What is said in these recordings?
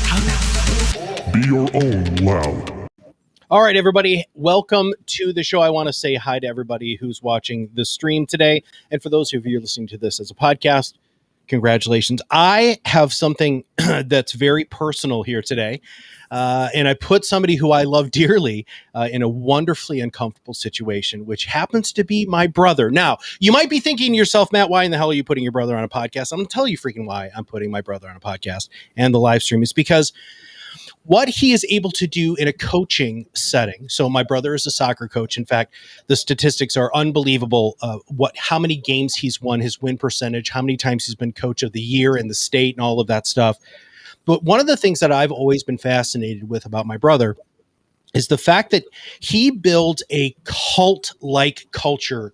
Be your own loud. All right, everybody, welcome to the show. I want to say hi to everybody who's watching the stream today. And for those of you listening to this as a podcast, congratulations. I have something that's very personal here today. And I put somebody who I love dearly in a wonderfully uncomfortable situation, which happens to be my brother. Now, you might be thinking to yourself, Matt, why in the hell are you putting your brother on a podcast? I'm going to tell you freaking why I'm putting my brother on a podcast and the live stream is because what he is able to do in a coaching setting. So my brother is a soccer coach. In fact, the statistics are unbelievable. How many games he's won, his win percentage, how many times he's been coach of the year in the state and all of that stuff. But one of the things that I've always been fascinated with about my brother is the fact that he builds a cult-like culture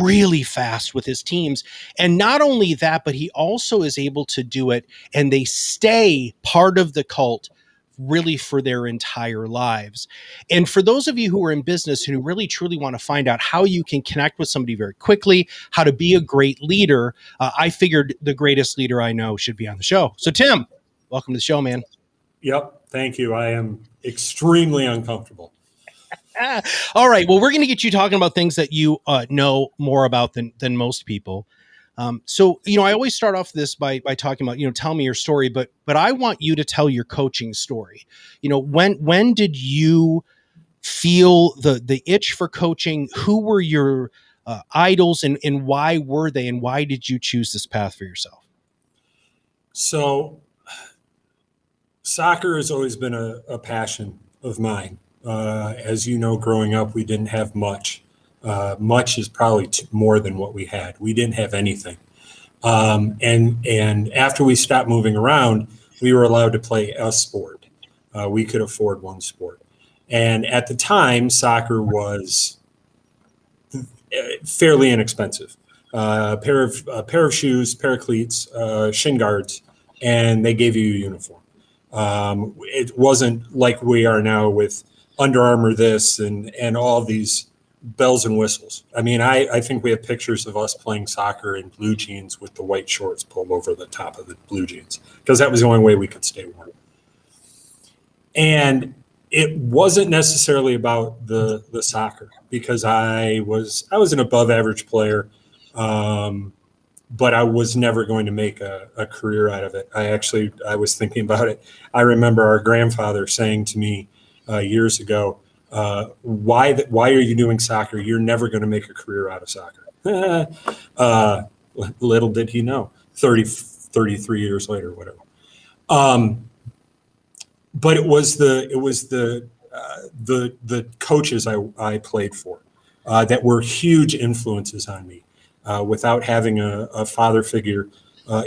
really fast with his teams. And not only that, but he also is able to do it and they stay part of the cult really for their entire lives. And for those of you who are in business and who really truly want to find out how you can connect with somebody very quickly, how to be a great leader, I figured the greatest leader I know should be on the show. So Tim, welcome to the show, man. Yep. Thank you. I am extremely uncomfortable. All right. Well, we're going to get you talking about things that you know more about than most people. So, I always start off this by talking about, tell me your story, but I want you to tell your coaching story. When did you feel the itch for coaching? Who were your idols and why were they? And why did you choose this path for yourself? So soccer has always been a passion of mine. As you know, growing up, we didn't have much. Much is probably more than what we had. We didn't have anything. And after we stopped moving around, we were allowed to play a sport. We could afford one sport. And at the time, soccer was fairly inexpensive. A pair of shoes, pair of cleats, shin guards, and they gave you a uniform. It wasn't like we are now with Under Armour this and all these bells and whistles. I mean, I think we have pictures of us playing soccer in blue jeans with the white shorts pulled over the top of the blue jeans because that was the only way we could stay warm. And it wasn't necessarily about the soccer because I was an above average player, but I was never going to make a career out of it. I was thinking about it. I remember our grandfather saying to me years ago, why are you doing soccer? You're never going to make a career out of soccer. Little did he know, 33 years later, whatever. But it was the coaches I played for that were huge influences on me. Without having a father figure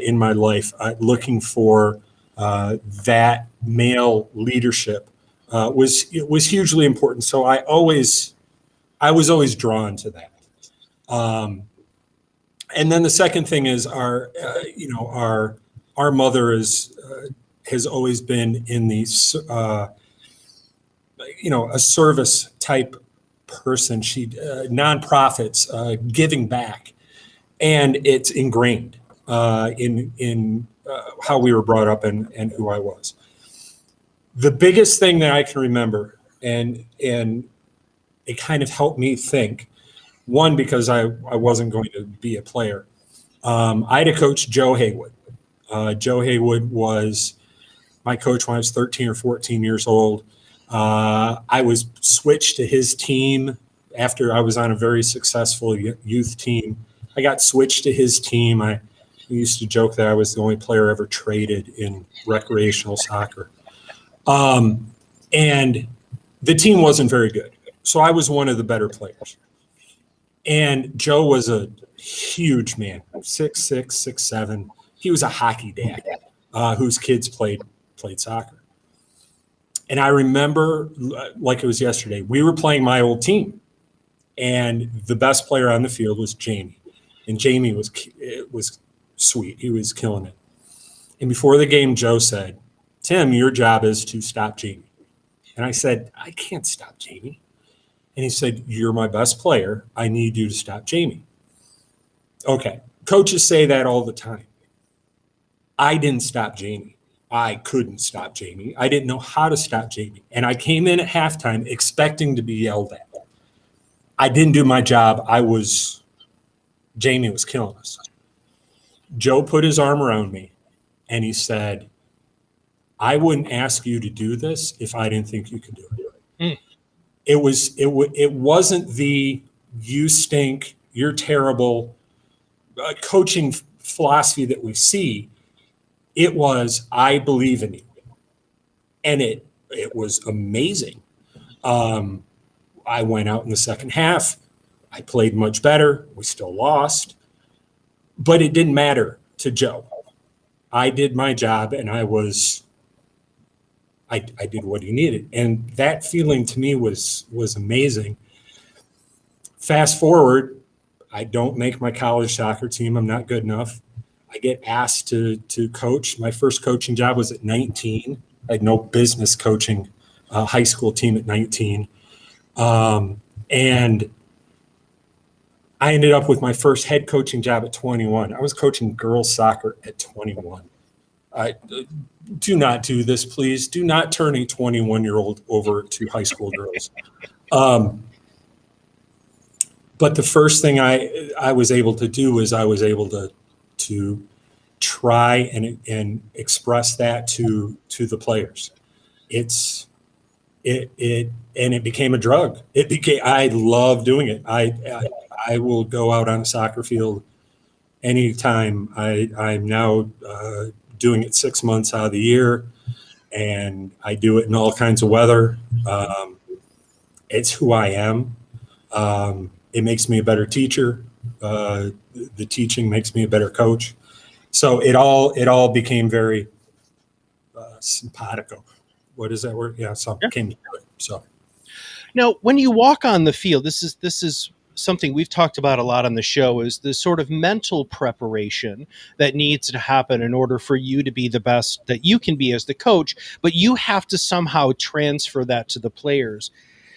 in my life, looking for that male leadership was hugely important. So I was always drawn to that. And then the second thing is our mother has always been in these a service type person. She nonprofits, giving back, and it's ingrained in how we were brought up and who I was. The biggest thing that I can remember, and it kind of helped me think, one, because I wasn't going to be a player. I had a coach, Joe Haywood. Joe Haywood was my coach when I was 13 or 14 years old. I was switched to his team after I was on a very successful youth team. I got switched to his team. I used to joke that I was the only player ever traded in recreational soccer. And the team wasn't very good. So I was one of the better players. And Joe was a huge man, 6'6", 6'7". He was a hockey dad whose kids played soccer. And I remember, like it was yesterday, we were playing my old team. And the best player on the field was Jamie. And Jamie was sweet. He was killing it. And before the game, Joe said, "Tim, your job is to stop Jamie." And I said, "I can't stop Jamie." And he said, "You're my best player. I need you to stop Jamie." Okay. Coaches say that all the time. I didn't stop Jamie. I couldn't stop Jamie. I didn't know how to stop Jamie. And I came in at halftime expecting to be yelled at. I didn't do my job. Jamie was killing us. Joe put his arm around me and he said, I wouldn't ask you to do this if I didn't think you could do it. It wasn't the you stink, you're terrible coaching philosophy that we see. It was, I believe in you. And it was amazing. I went out in the second half. I played much better. We still lost. But it didn't matter to Joe. I did my job, and I did what he needed. And that feeling to me was amazing. Fast forward, I don't make my college soccer team. I'm not good enough. I get asked to coach. My first coaching job was at 19. I had no business coaching a high school team at 19. And I ended up with my first head coaching job at 21. I was coaching girls soccer at 21. Do not do this, please. Do not turn a 21-year-old over to high school girls. But the first thing I was able to do is I was able to try and express that to the players. It became a drug. I love doing it. I will go out on a soccer field anytime. I'm now doing it 6 months out of the year, and I do it in all kinds of weather. It's who I am. It makes me a better teacher. The teaching makes me a better coach. So it all became very simpatico. What is that word? Yeah, something came to it. So now, when you walk on the field, this is something we've talked about a lot on the show, is the sort of mental preparation that needs to happen in order for you to be the best that you can be as the coach, but you have to somehow transfer that to the players.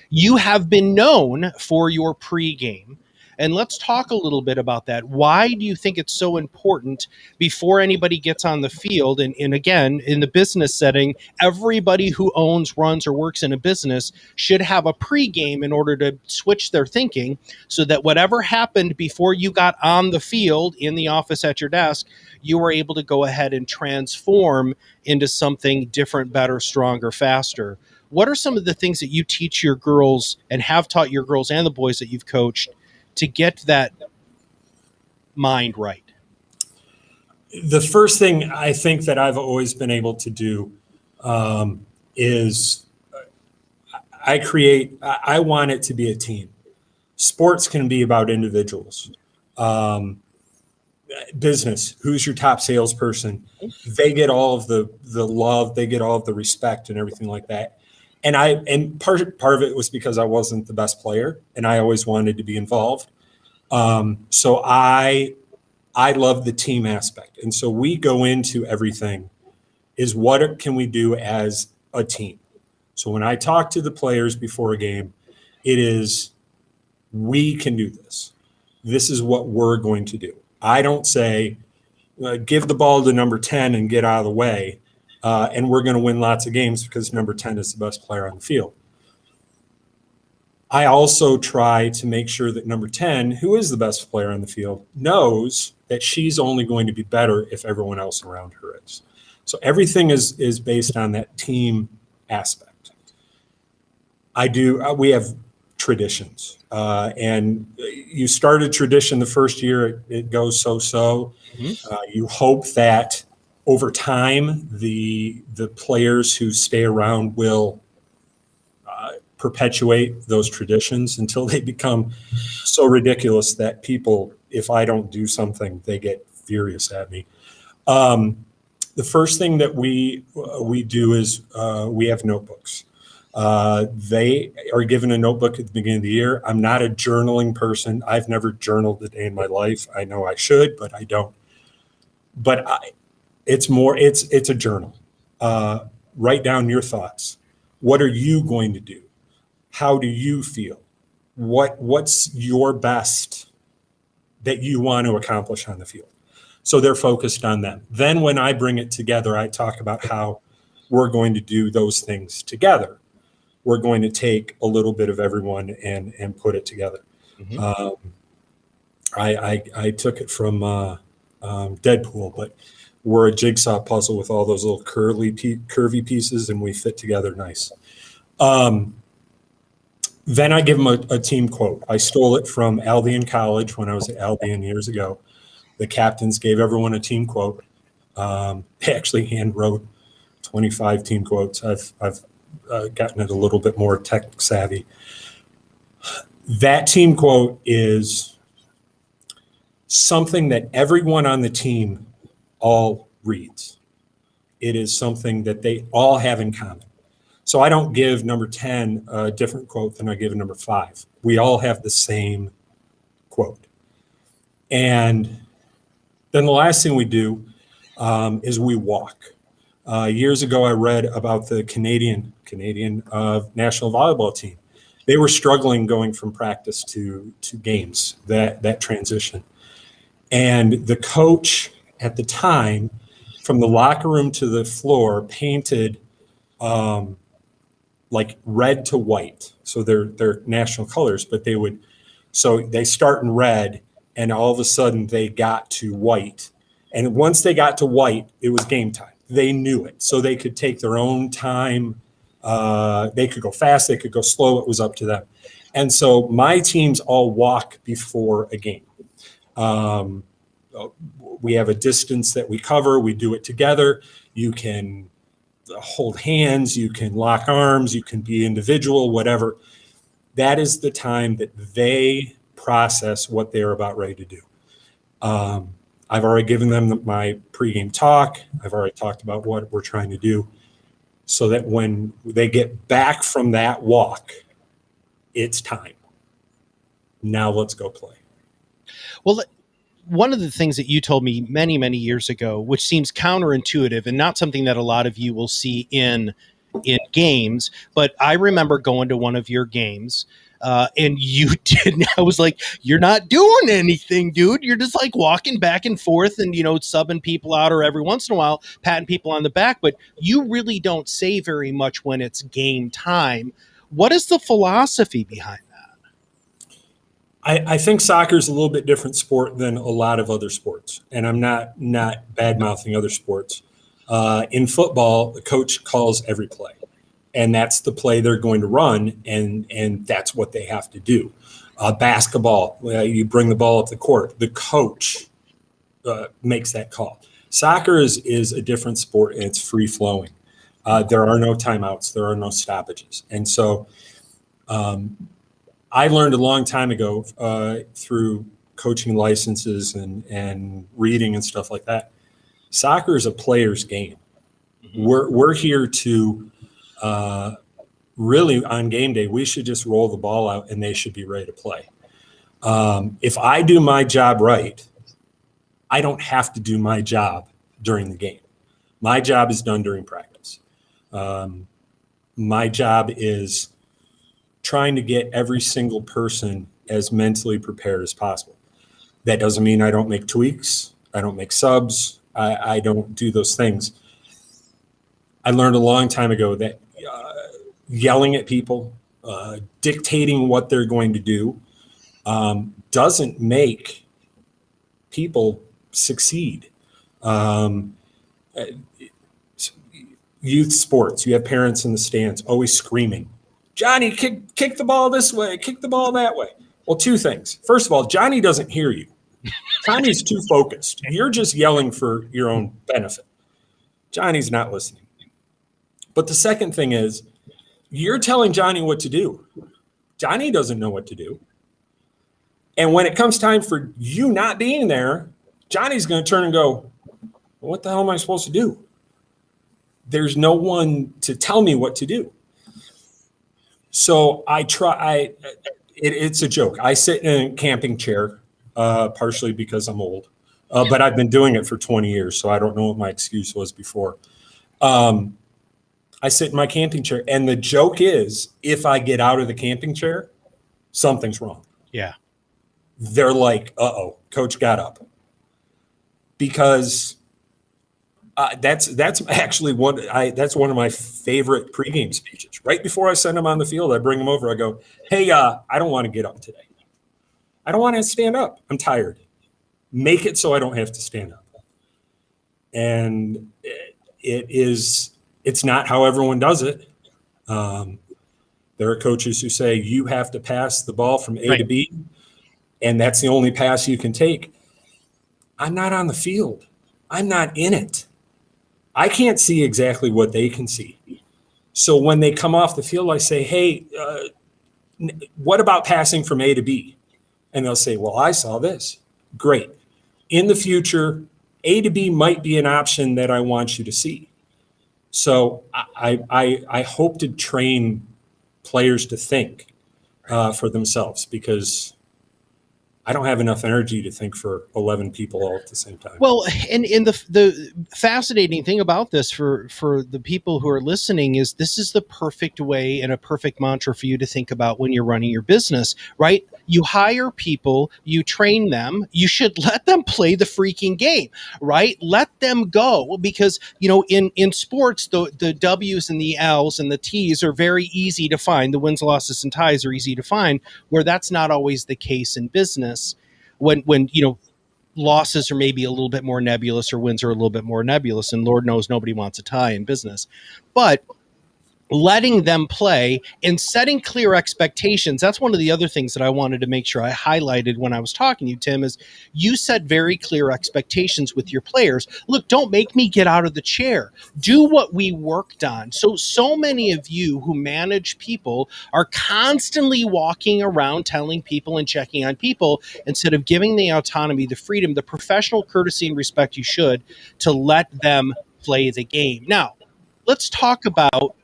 You have been known for your pregame. And let's talk a little bit about that. Why do you think it's so important before anybody gets on the field? And again, in the business setting, everybody who owns, runs, or works in a business should have a pregame in order to switch their thinking so that whatever happened before you got on the field in the office at your desk, you were able to go ahead and transform into something different, better, stronger, faster. What are some of the things that you teach your girls and have taught your girls and the boys that you've coached to get that mind right? The first thing I think that I've always been able to do is I want it to be a team. Sports can be about individuals. Business, who's your top salesperson? They get all of the love, they get all of the respect and everything like that. And part of it was because I wasn't the best player and I always wanted to be involved. So I love the team aspect. And so we go into everything is what can we do as a team? So when I talk to the players before a game, it is, we can do this. This is what we're going to do. I don't say, give the ball to number 10 and get out of the way. And we're going to win lots of games because number 10 is the best player on the field. I also try to make sure that number 10, who is the best player on the field, knows that she's only going to be better if everyone else around her is. So everything is based on that team aspect. We have traditions. And you start a tradition the first year, it goes so-so. Mm-hmm. You hope that over time, the players who stay around will perpetuate those traditions until they become so ridiculous that people, if I don't do something, they get furious at me. The first thing that we do is we have notebooks. They are given a notebook at the beginning of the year. I'm not a journaling person. I've never journaled a day in my life. I know I should, but I don't. But it's a journal. Write down your thoughts. What are you going to do? How do you feel? What's your best that you want to accomplish on the field? So they're focused on them. Then when I bring it together, I talk about how we're going to do those things together. We're going to take a little bit of everyone and put it together. I took it from Deadpool, but we're a jigsaw puzzle with all those little curvy pieces, and we fit together nice. Then I give them a team quote. I stole it from Albion College when I was at Albion years ago. The captains gave everyone a team quote. They actually hand wrote 25 team quotes. I've gotten it a little bit more tech savvy. That team quote is something that everyone on the team all reads. It is something that they all have in common. So I don't give number 10 a different quote than I give number 5. We all have the same quote. And then the last thing we do is we walk. Years ago, I read about the Canadian national volleyball team. They were struggling going from practice to games, that transition. And the coach at the time, from the locker room to the floor, painted like red to white. So they're national colors, but they start in red, and all of a sudden they got to white. And once they got to white, it was game time. They knew it. So they could take their own time. They could go fast, they could go slow. It was up to them. And so my teams all walk before a game. We have a distance that we cover. We do it together. You can hold hands, you can lock arms, you can be individual, whatever. That is the time that they process what they're about ready to do. I've already given them my pregame talk. I've already talked about what we're trying to do, so that when they get back from that walk, it's time. Now let's go play. Well, one of the things that you told me many, many years ago, which seems counterintuitive and not something that a lot of you will see in games, but I remember going to one of your games and you didn't. I was like, you're not doing anything, dude. You're just like walking back and forth and, subbing people out, or every once in a while patting people on the back. But you really don't say very much when it's game time. What is the philosophy behind that? I think soccer is a little bit different sport than a lot of other sports, and I'm not bad-mouthing other sports. In football, the coach calls every play, and that's the play they're going to run, and that's what they have to do. Basketball, you bring the ball up the court. The coach makes that call. Soccer is a different sport, and it's free-flowing. There are no timeouts. There are no stoppages. And so I learned a long time ago through coaching licenses and reading and stuff like that, soccer is a player's game. Mm-hmm. We're here to really, on game day, we should just roll the ball out and they should be ready to play. If I do my job right, I don't have to do my job during the game. My job is done during practice. My job is trying to get every single person as mentally prepared as possible. That doesn't mean I don't make tweaks. I don't make subs. I don't do those things. I learned a long time ago that yelling at people, dictating what they're going to do, doesn't make people succeed. Youth sports, you have parents in the stands always screaming, Johnny, kick the ball this way, kick the ball that way. Well, two things. First of all, Johnny doesn't hear you. Johnny's too focused. You're just yelling for your own benefit. Johnny's not listening. But the second thing is, you're telling Johnny what to do. Johnny doesn't know what to do. And when it comes time for you not being there, Johnny's going to turn and go, well, what the hell am I supposed to do? There's no one to tell me what to do. So it's a joke. I sit in a camping chair, partially because I'm old, but I've been doing it for 20 years, so I don't know what my excuse was before. I sit in my camping chair, and the joke is, if I get out of the camping chair, something's wrong. Yeah. They're like, uh-oh, coach got up. because that's actually that's one of my favorite pregame speeches. Right before I send them on the field, I bring them over. I go, "Hey, I don't want to get up today. I don't want to stand up. I'm tired. Make it so I don't have to stand up." And it's not how everyone does it. There are coaches who say you have to pass the ball from A to B, and that's the only pass you can take. I'm not on the field. I'm not in it. I can't see exactly what they can see. So when they come off the field, I say, "Hey, what about passing from A to B?" And they'll say, "Well, I saw this." Great. In the future, A to B might be an option that I want you to see. So I hope to train players to think for themselves, because I don't have enough energy to think for 11 people all at the same time. Well, and the fascinating thing about this for the people who are listening is this is the perfect way and a perfect mantra for you to think about when you're running your business, right? You hire people, you train them, you should let them play the freaking game, right? Let them go, because, in sports, the W's and the L's and the T's are very easy to find. The wins, losses, and ties are easy to find, where that's not always the case in business. When losses are maybe a little bit more nebulous or wins are a little bit more nebulous, and Lord knows nobody wants a tie in business. But letting them play and setting clear expectations, that's one of the other things that I wanted to make sure I highlighted when I was talking to you, Tim, is you set very clear expectations with your players. Look, don't make me get out of the chair. Do what we worked on. So many of you who manage people are constantly walking around telling people and checking on people instead of giving the autonomy, the freedom, the professional courtesy and respect you should to let them play the game. Now, let's talk about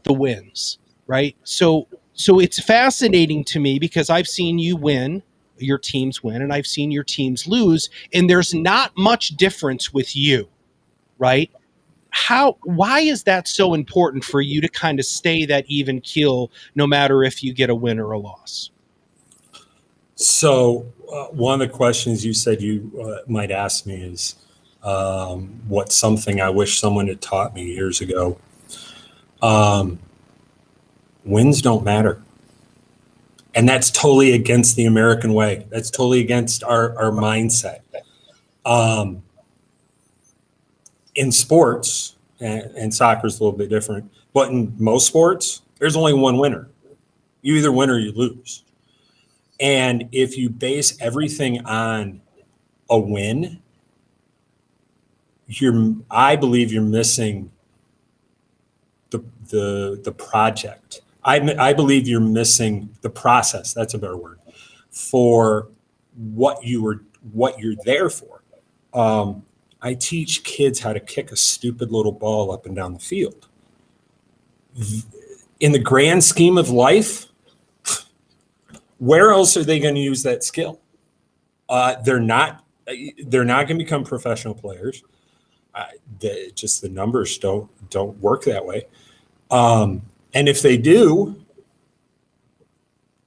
the wins, right? So it's fascinating to me because I've seen you win, your teams win, and I've seen your teams lose, and there's not much difference with you, right? Why is that so important for you to kind of stay that even keel no matter if you get a win or a loss? So one of the questions you said you might ask me is what's something I wish someone had taught me years ago. Wins don't matter. And that's totally against the American way. That's totally against our mindset. In sports, and soccer is a little bit different, but in most sports, there's only one winner. You either win or you lose. And if you base everything on a win, I believe you're missing the project. I believe you're missing the process. That's a better word for what you're there for. I teach kids how to kick a stupid little ball up and down the field. In the grand scheme of life, where else are they going to use that skill? They're not going to become professional players. Just the numbers don't work that way. And if they do,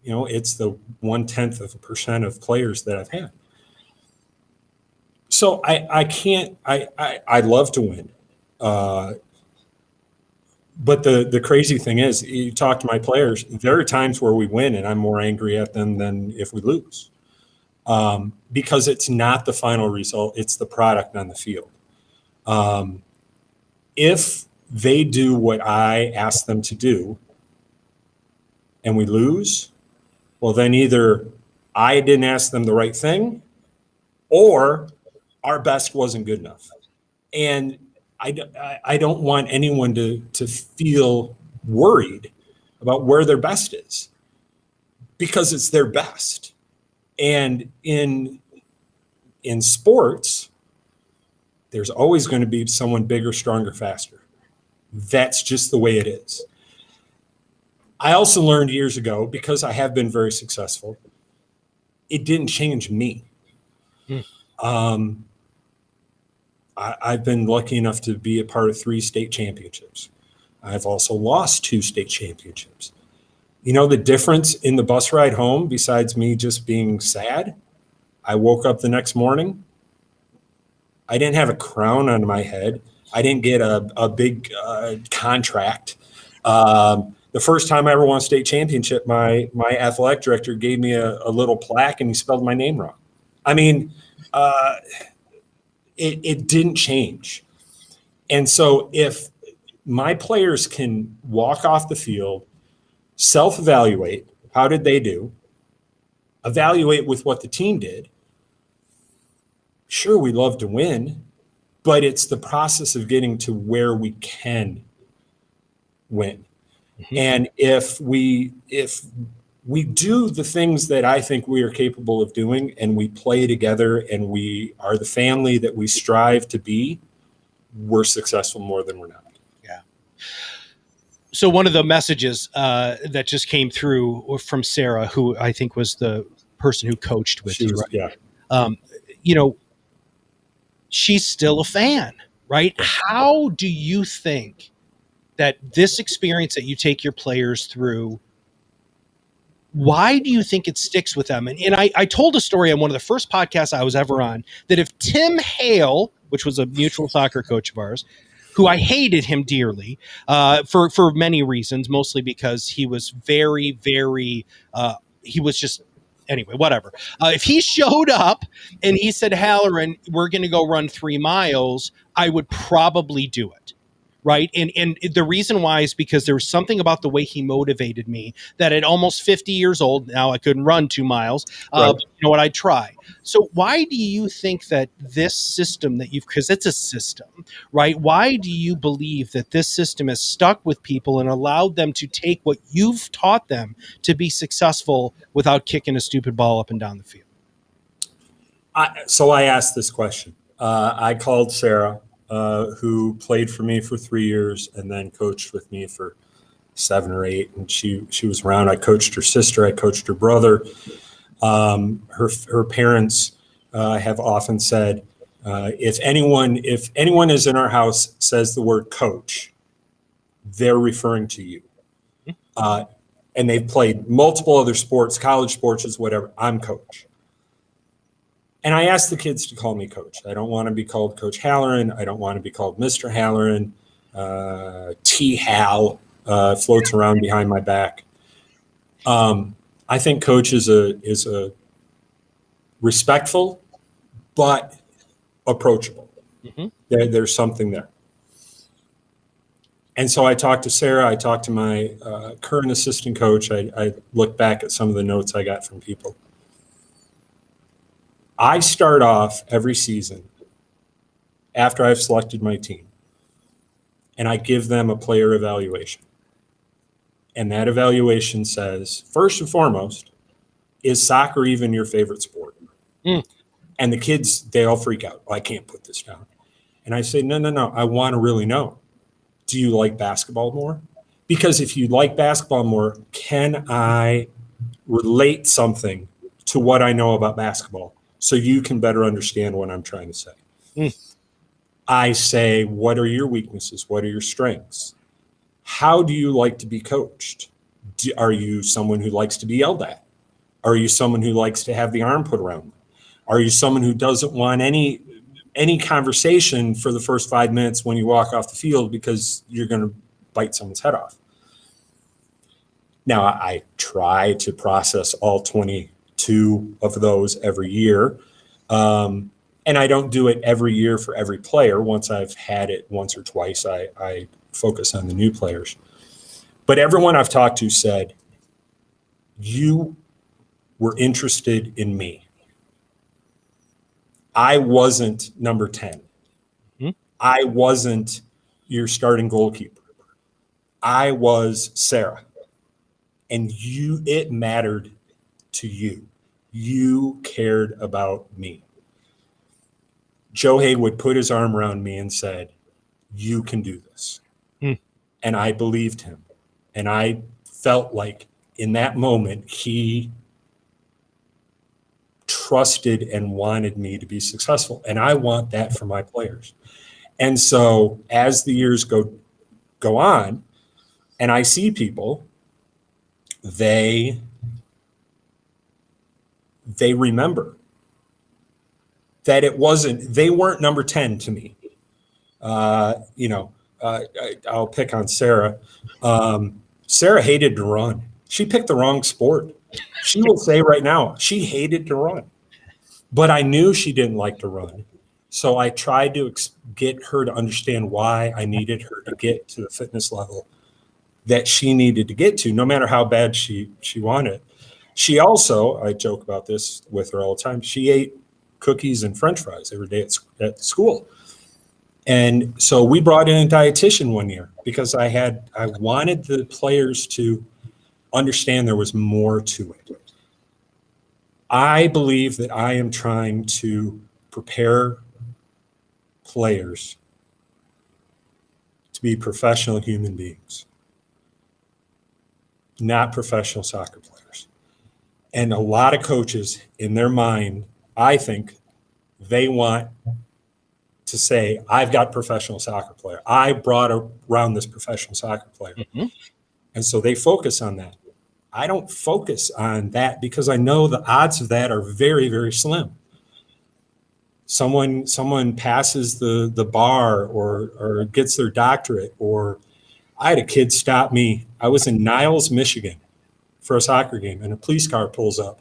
it's the 0.1% of players that I've had. So I'd love to win. But the crazy thing is, you talk to my players, there are times where we win and I'm more angry at them than if we lose. Because it's not the final result, it's the product on the field. If they do what I ask them to do and we lose, well, then either I didn't ask them the right thing or our best wasn't good enough. And I don't want anyone to feel worried about where their best is, because it's their best. And in sports, there's always going to be someone bigger, stronger, faster. That's just the way it is. I also learned years ago, because I have been very successful, it didn't change me. I've been lucky enough to be a part of 3 state championships. I've also lost 2 state championships. The difference in the bus ride home, besides me just being sad, I woke up the next morning. I didn't have a crown on my head. I didn't get a big contract. The first time I ever won a state championship, my athletic director gave me a little plaque and he spelled my name wrong. I mean, it didn't change. And so if my players can walk off the field, self-evaluate, how did they do? Evaluate with what the team did. Sure, we love to win, but it's the process of getting to where we can win. Mm-hmm. And if we do the things that I think we are capable of doing, and we play together, and we are the family that we strive to be, we're successful more than we're not. Yeah. So one of the messages that just came through from Sarah, who I think was the person who coached with you, right? Yeah. She's still a fan, right? How do you think that this experience that you take your players through, why do you think it sticks with them? And I told a story on one of the first podcasts I was ever on, that if Tim Hale, which was a mutual soccer coach of ours, who I hated him dearly for many reasons, mostly because he was very, very, he was just, anyway, whatever. If he showed up and he said, Halloran, we're going to go run 3 miles, I would probably do it. Right. And the reason why is because there was something about the way he motivated me that at almost 50 years old, now I couldn't run 2 miles, right. But you know what, I'd try. So why do you think that this system that because it's a system, right? Why do you believe that this system has stuck with people and allowed them to take what you've taught them to be successful without kicking a stupid ball up and down the field? So I asked this question. I called Sarah, who played for me for 3 years and then coached with me for 7 or 8. And she was around. I coached her sister. I coached her brother. Her parents have often said, if anyone is in our house says the word coach, they're referring to you. And they've played multiple other sports, college sports, is whatever. I'm coach. And I asked the kids to call me coach. I don't want to be called Coach Halloran. I don't want to be called Mr. Halloran. T. Hal floats around behind my back. I think coach is a respectful but approachable. Mm-hmm. There's something there. And so I talked to Sarah. I talked to my current assistant coach. I looked back at some of the notes I got from people. I start off every season after I've selected my team, and I give them a player evaluation. And that evaluation says, first and foremost, is soccer even your favorite sport? And the kids, they all freak out. I can't put this down. And I say, no. I want to really know. Do you like basketball more? Because if you like basketball more, can I relate something to what I know about basketball so you can better understand what I'm trying to say? I say, what are your weaknesses? What are your strengths? How do you like to be coached? Are you someone who likes to be yelled at? Are you someone who likes to have the arm put around them? Are you someone who doesn't want any conversation for the first 5 minutes when you walk off the field because you're going to bite someone's head off? Now, I try to process all 22 of those every year. And I don't do it every year for every player. Once I've had it once or twice, I focus on the new players. But everyone I've talked to said, you were interested in me. I wasn't number 10. Mm-hmm. I wasn't your starting goalkeeper. I was Sarah. And it mattered to you. You cared about me. Joe Hay would put his arm around me and said, you can do this. And I believed him. And I felt like in that moment, he trusted and wanted me to be successful. And I want that for my players. And so as the years go on, and I see people, they remember. that they weren't number 10 to me. I'll pick on Sarah. Sarah hated to run. She picked the wrong sport. She will say right now, she hated to run. But I knew she didn't like to run. So I tried to get her to understand why I needed her to get to the fitness level that she needed to get to, no matter how bad she wanted. She also, I joke about this with her all the time, she ate cookies and French fries every day at school. And so we brought in a dietitian one year because I wanted the players to understand there was more to it. I believe that I am trying to prepare players to be professional human beings, not professional soccer players. And a lot of coaches in their mind, I think they want to say, I've got professional soccer player. I brought around this professional soccer player. Mm-hmm. And so they focus on that. I don't focus on that because I know the odds of that are very, very slim. Someone passes the bar or gets their doctorate, or I had a kid stop me. I was in Niles, Michigan for a soccer game, and a police car pulls up.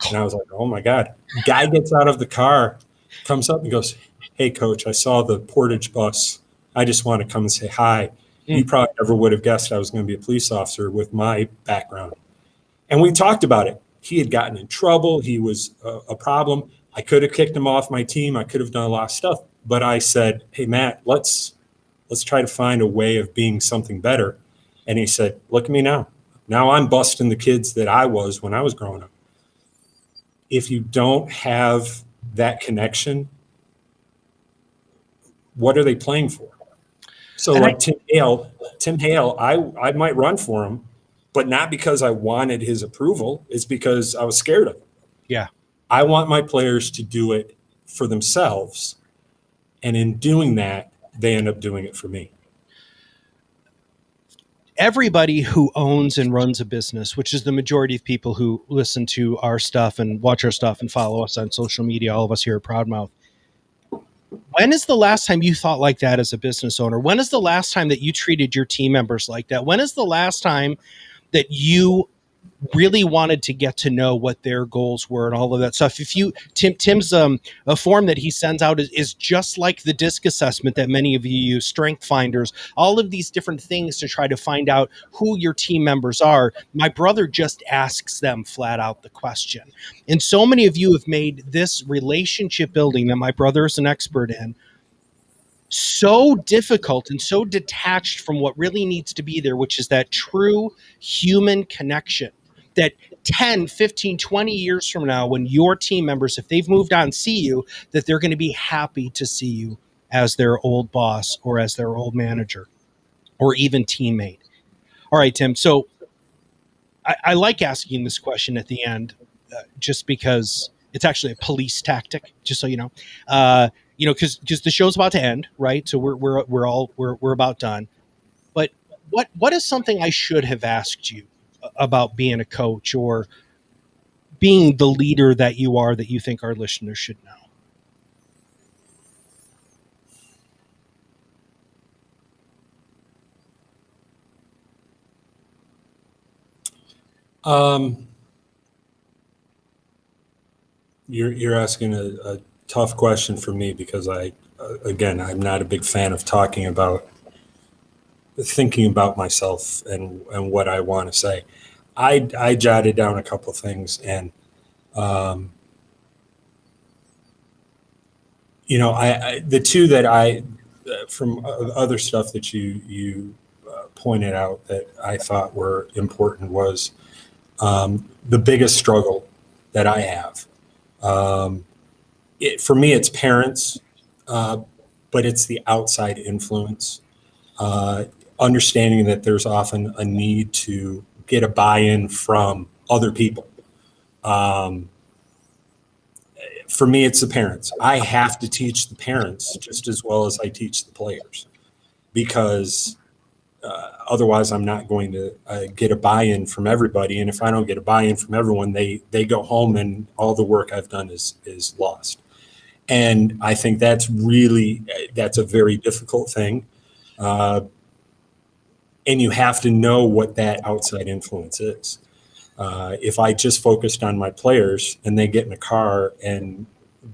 And I was like, oh my God. Guy gets out of the car, comes up and goes, hey, coach, I saw the Portage bus. I just want to come and say hi. You probably never would have guessed I was going to be a police officer with my background. And we talked about it. He had gotten in trouble. He was a problem. I could have kicked him off my team. I could have done a lot of stuff. But I said, hey, Matt, let's try to find a way of being something better. And he said, look at me now. Now I'm busting the kids that I was when I was growing up. If you don't have that connection, what are they playing for? So like Tim Hale, I might run for him, but not because I wanted his approval. It's because I was scared of him. Yeah. I want my players to do it for themselves. And in doing that, they end up doing it for me. Everybody who owns and runs a business, which is the majority of people who listen to our stuff and watch our stuff and follow us on social media, all of us here at Proudmouth. When is the last time you thought like that as a business owner? When is the last time that you treated your team members like that? When is the last time that you really wanted to get to know what their goals were and all of that stuff? If you, Tim's a form that he sends out is just like the DISC assessment that many of you use, Strength Finders, all of these different things to try to find out who your team members are. My brother just asks them flat out the question. And so many of you have made this relationship building that my brother is an expert in so difficult and so detached from what really needs to be there, which is that true human connection. That 10, 15, 20 years from now, when your team members, if they've moved on, see you, that they're going to be happy to see you as their old boss or as their old manager or even teammate. All right, Tim. So I like asking this question at the end just because it's actually a police tactic, just so you know. Because the show's about to end, right? So we're about done. But what is something I should have asked you about being a coach or being the leader that you are that you think our listeners should know? You're asking a tough question for me because I'm not a big fan of thinking about myself and what I want to say. I jotted down a couple of things, and the two that from other stuff that you pointed out that I thought were important was the biggest struggle that I have. For me, it's parents, but it's the outside influence. Understanding that there's often a need to get a buy-in from other people. For me, it's the parents. I have to teach the parents just as well as I teach the players, because otherwise I'm not going to get a buy-in from everybody. And if I don't get a buy-in from everyone, they go home and all the work I've done is lost. And I think that's a very difficult thing. And you have to know what that outside influence is. If I just focused on my players and they get in a car and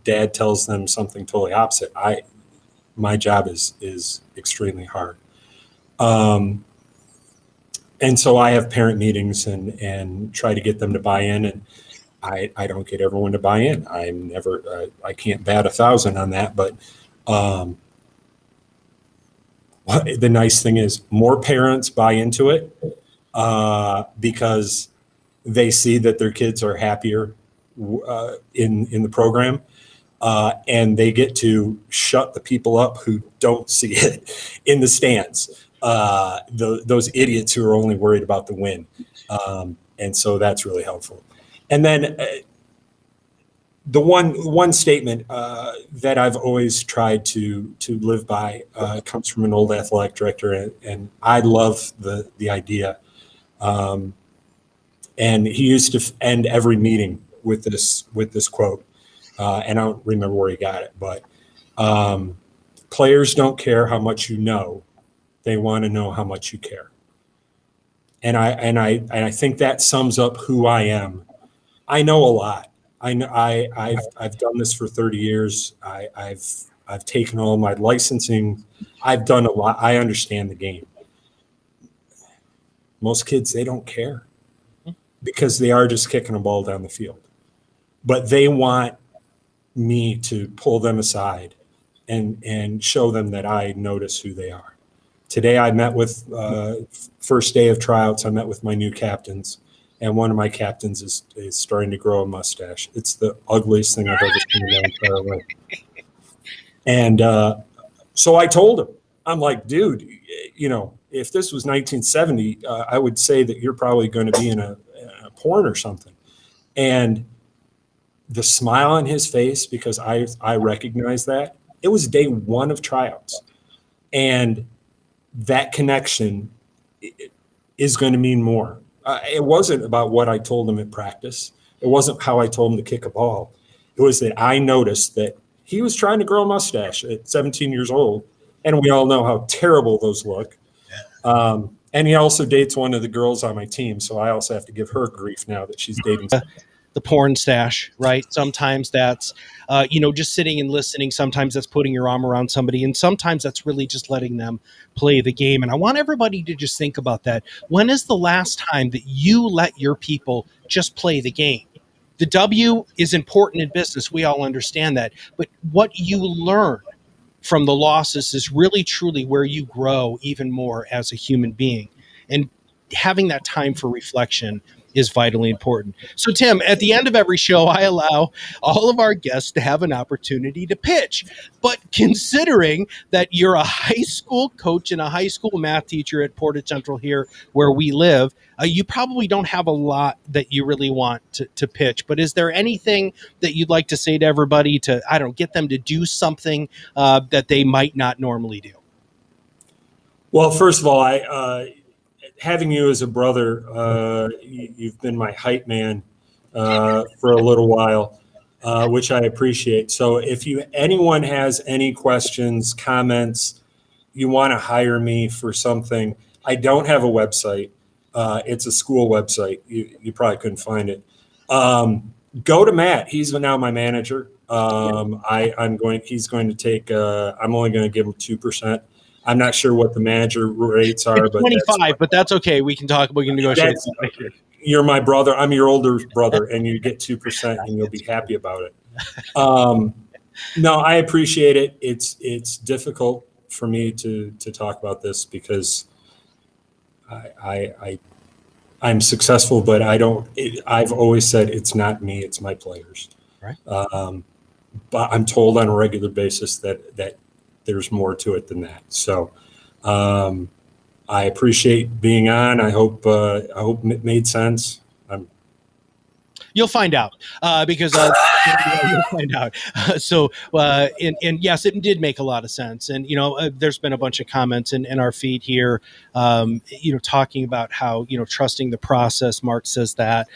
dad tells them something totally opposite, my job is extremely hard. And so I have parent meetings and try to get them to buy in, and I don't get everyone to buy in. I can't bat 1,000 on that, but the nice thing is more parents buy into it because they see that their kids are happier in the program. And they get to shut the people up who don't see it in the stands. Those idiots who are only worried about the win. And so that's really helpful. And then the one statement that I've always tried to live by comes from an old athletic director, and I love the idea. And he used to end every meeting with this quote. And I don't remember where he got it, but players don't care how much you know; they want to know how much you care. And I think that sums up who I am. I know a lot. I've done this for 30 years. I've taken all my licensing. I've done a lot. I understand the game. Most kids, they don't care because they are just kicking a ball down the field, but they want me to pull them aside and show them that I notice who they are. Today I met with first day of tryouts. I met with my new captains, and one of my captains is starting to grow a mustache. It's the ugliest thing I've ever seen in my entire life. And so I told him, I'm like, dude, if this was 1970, I would say that you're probably going to be in a porn or something. And the smile on his face, because I recognize that, it was day one of tryouts. And that connection is going to mean more. It wasn't about what I told him at practice. It wasn't how I told him to kick a ball. It was that I noticed that he was trying to grow a mustache at 17 years old. And we all know how terrible those look. And he also dates one of the girls on my team. So I also have to give her grief now that she's dating. The porn stash, right? Sometimes that's, just sitting and listening. Sometimes that's putting your arm around somebody. And sometimes that's really just letting them play the game. And I want everybody to just think about that. When is the last time that you let your people just play the game? The W is important in business. We all understand that. But what you learn from the losses is really, truly where you grow even more as a human being. And having that time for reflection is vitally important. So, Tim, at the end of every show, I allow all of our guests to have an opportunity to pitch. But considering that you're a high school coach and a high school math teacher at Portage Central here where we live, you probably don't have a lot that you really want to pitch. But is there anything that you'd like to say to everybody to, get them to do something that they might not normally do? Well, first of all, having you as a brother, you've been my hype man for a little while, which I appreciate. So if anyone has any questions, comments, you want to hire me for something, I don't have a website. It's a school website. You probably couldn't find it. Go to Matt. He's now my manager. He's going to take, I'm only going to give him 2%. I'm not sure what the manager rates are, but 25, but that's okay. We can negotiate. You're my brother. I'm your older brother, and you get 2%, and you'll be happy about it. No, I appreciate it. It's difficult for me to talk about this because I'm successful, but I've always said it's not me, it's my players. Right. But I'm told on a regular basis that there's more to it than that. So I appreciate being on. I hope it made sense. You'll find out because you'll find out. And yes, it did make a lot of sense. And, there's been a bunch of comments in our feed here, talking about how, trusting the process. Mark says that,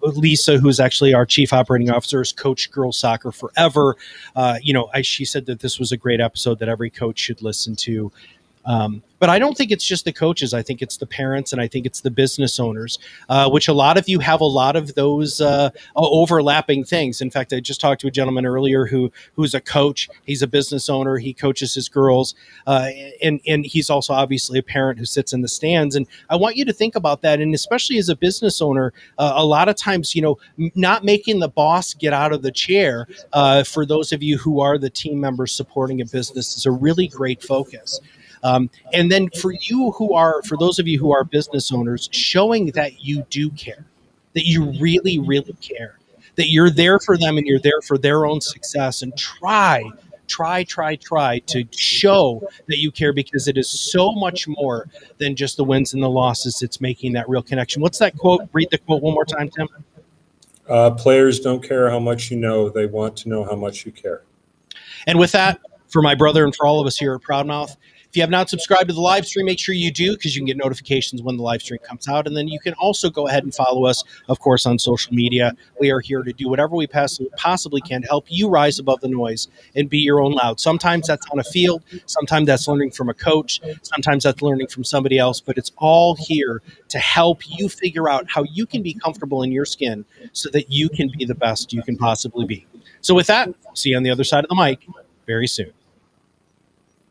Lisa, who's actually our chief operating officer, has coached girls soccer forever. She said that this was a great episode that every coach should listen to. But I don't think it's just the coaches. I think it's the parents, and I think it's the business owners, which a lot of you have a lot of those overlapping things. In fact, I just talked to a gentleman earlier who's a coach. He's a business owner. He coaches his girls, and he's also obviously a parent who sits in the stands. And I want you to think about that. And especially as a business owner, a lot of times, not making the boss get out of the chair for those of you who are the team members supporting a business is a really great focus. And then for those of you who are business owners, showing that you do care, that you really, really care, that you're there for them and you're there for their own success, and try to show that you care, because it is so much more than just the wins and the losses. It's making that real connection. What's that quote? Read the quote one more time, Tim. Players don't care how much you know. They want to know how much you care. And with that, for my brother and for all of us here at Proudmouth, if you have not subscribed to the live stream, make sure you do, because you can get notifications when the live stream comes out. And then you can also go ahead and follow us, of course, on social media. We are here to do whatever we possibly can to help you rise above the noise and be your own loud. Sometimes that's on a field. Sometimes that's learning from a coach. Sometimes that's learning from somebody else. But it's all here to help you figure out how you can be comfortable in your skin so that you can be the best you can possibly be. So with that, see you on the other side of the mic very soon.